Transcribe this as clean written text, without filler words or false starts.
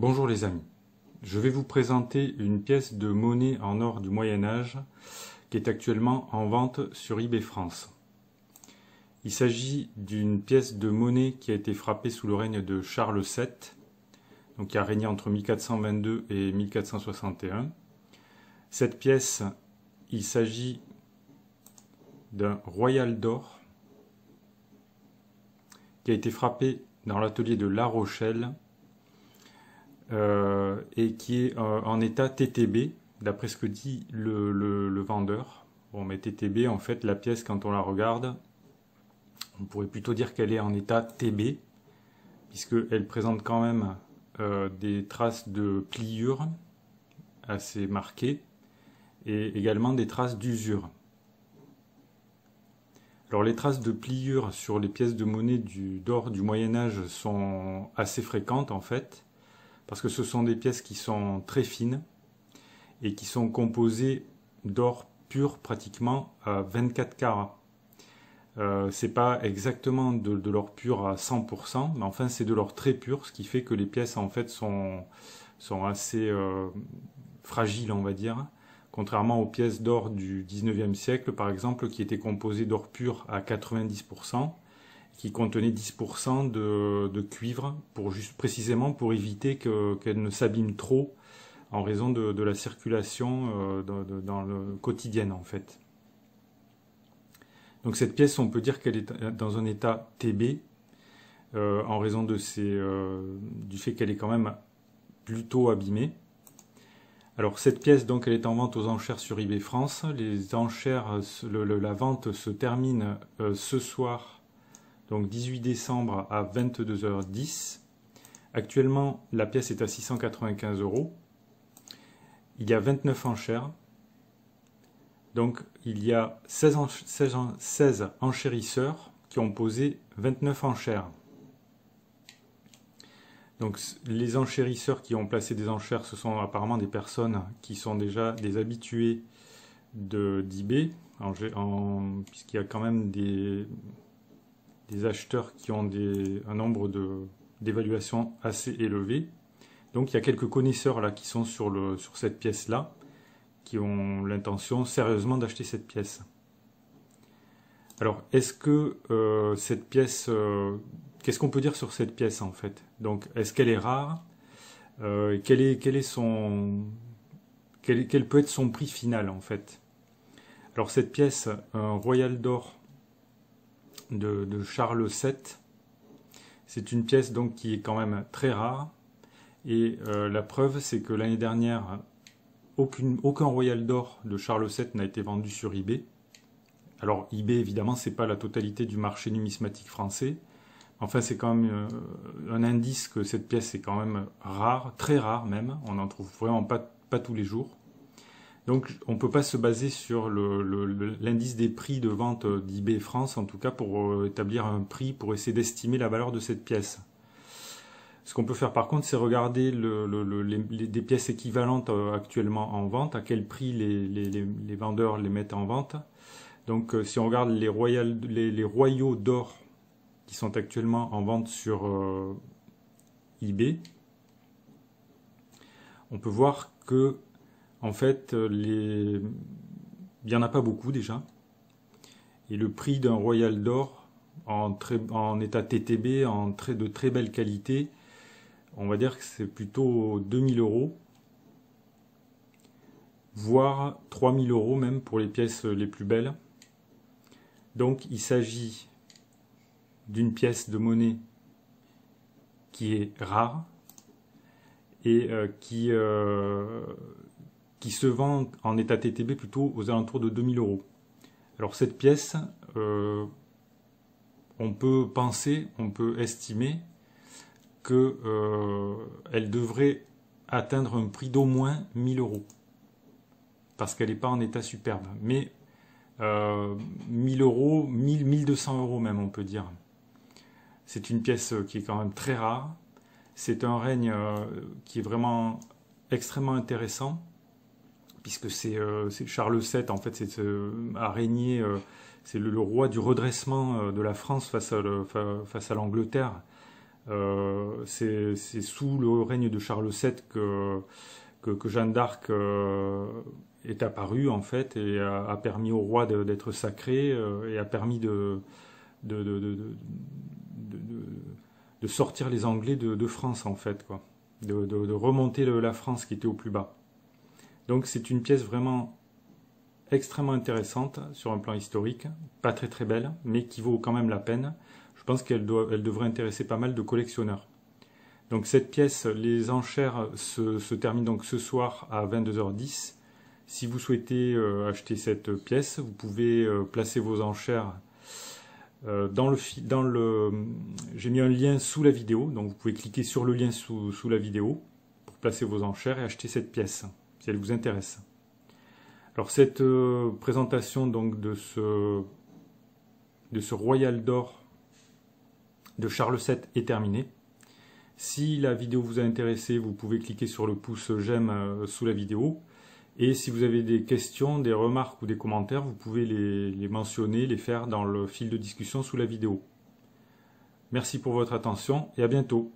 Bonjour les amis, je vais vous présenter une pièce de monnaie en or du Moyen-Âge qui est actuellement en vente sur eBay France. Il s'agit d'une pièce de monnaie qui a été frappée sous le règne de Charles VII, donc qui a régné entre 1422 et 1461. Cette pièce, il s'agit d'un royal d'or qui a été frappé dans l'atelier de La Rochelle et qui est en état TTB, d'après ce que dit le vendeur. Bon, mais TTB, en fait, la pièce, quand on la regarde, on pourrait plutôt dire qu'elle est en état TB, puisqu'elle présente quand même des traces de pliure assez marquées, et également des traces d'usure. Alors les traces de pliure sur les pièces de monnaie d'or du Moyen-Âge sont assez fréquentes en fait, parce que ce sont des pièces qui sont très fines et qui sont composées d'or pur pratiquement à 24 carats. C'est pas exactement de l'or pur à 100%, mais enfin c'est de l'or très pur, ce qui fait que les pièces en fait sont assez fragiles, on va dire, contrairement aux pièces d'or du 19e siècle par exemple, qui étaient composées d'or pur à 90%, qui contenaient 10% de cuivre, précisément pour éviter qu'elles ne s'abîment trop en raison de la circulation dans le quotidien en fait. Donc cette pièce, on peut dire qu'elle est dans un état TB, en raison du fait qu'elle est quand même plutôt abîmée. Alors cette pièce, donc, elle est en vente aux enchères sur eBay France. Les enchères, la vente se termine ce soir, donc 18 décembre à 22h10. Actuellement, la pièce est à 695 €. Il y a 29 enchères. Donc il y a 16 enchérisseurs qui ont posé 29 enchères. Donc les enchérisseurs qui ont placé des enchères, ce sont apparemment des personnes qui sont déjà des habitués d'eBay, puisqu'il y a quand même des acheteurs qui ont un nombre d'évaluations assez élevé. Donc il y a quelques connaisseurs là qui sont sur cette pièce-là, qui ont l'intention sérieusement d'acheter cette pièce. Alors, est-ce que cette pièce... qu'est-ce qu'on peut dire sur cette pièce en fait? Donc, est-ce qu'elle est rare? Quel peut être son prix final en fait? Alors, cette pièce, un royal d'or de Charles VII, c'est une pièce donc qui est quand même très rare. Et la preuve, c'est que l'année dernière, aucun royal d'or de Charles VII n'a été vendu sur eBay. Alors eBay, évidemment, c'est pas la totalité du marché numismatique français. Enfin, c'est quand même un indice que cette pièce est quand même rare, très rare même. On n'en trouve vraiment pas tous les jours. Donc on ne peut pas se baser sur l'indice des prix de vente d'eBay France, en tout cas pour établir un prix, pour essayer d'estimer la valeur de cette pièce. Ce qu'on peut faire par contre, c'est regarder des pièces équivalentes actuellement en vente, à quel prix les vendeurs les mettent en vente. Donc si on regarde les royaux d'or qui sont actuellement en vente sur eBay, on peut voir que en fait il n'y en a pas beaucoup déjà. Et le prix d'un royal d'or en état TTB, de très belle qualité, on va dire que c'est plutôt 2000 €, voire 3000 € même pour les pièces les plus belles. Donc il s'agit d'une pièce de monnaie qui est rare et qui se vend en état TTB plutôt aux alentours de 2000 €. Alors cette pièce, on peut estimer qu'elle devrait atteindre un prix d'au moins 1000 €, parce qu'elle n'est pas en état superbe. Mais 1000 €, 1200 € même, on peut dire. C'est une pièce qui est quand même très rare. C'est un règne qui est vraiment extrêmement intéressant, puisque c'est Charles VII, en fait, a régné, c'est le roi du redressement de la France face à l'Angleterre. C'est sous le règne de Charles VII que Jeanne d'Arc est apparue en fait et a permis au roi d'être sacré et a permis de sortir les Anglais de France en fait, quoi. De remonter la France qui était au plus bas. Donc c'est une pièce vraiment extrêmement intéressante sur un plan historique, pas très très belle, mais qui vaut quand même la peine. Je pense qu'elle devrait intéresser pas mal de collectionneurs. Donc cette pièce, les enchères se terminent donc ce soir à 22h10. Si vous souhaitez acheter cette pièce, vous pouvez placer vos enchères j'ai mis un lien sous la vidéo, donc vous pouvez cliquer sur le lien sous la vidéo pour placer vos enchères et acheter cette pièce, si elle vous intéresse. Alors cette présentation donc de ce Royal d'or de Charles VII est terminée. Si la vidéo vous a intéressé, vous pouvez cliquer sur le pouce j'aime sous la vidéo. Et si vous avez des questions, des remarques ou des commentaires, vous pouvez les mentionner, les faire dans le fil de discussion sous la vidéo. Merci pour votre attention et à bientôt.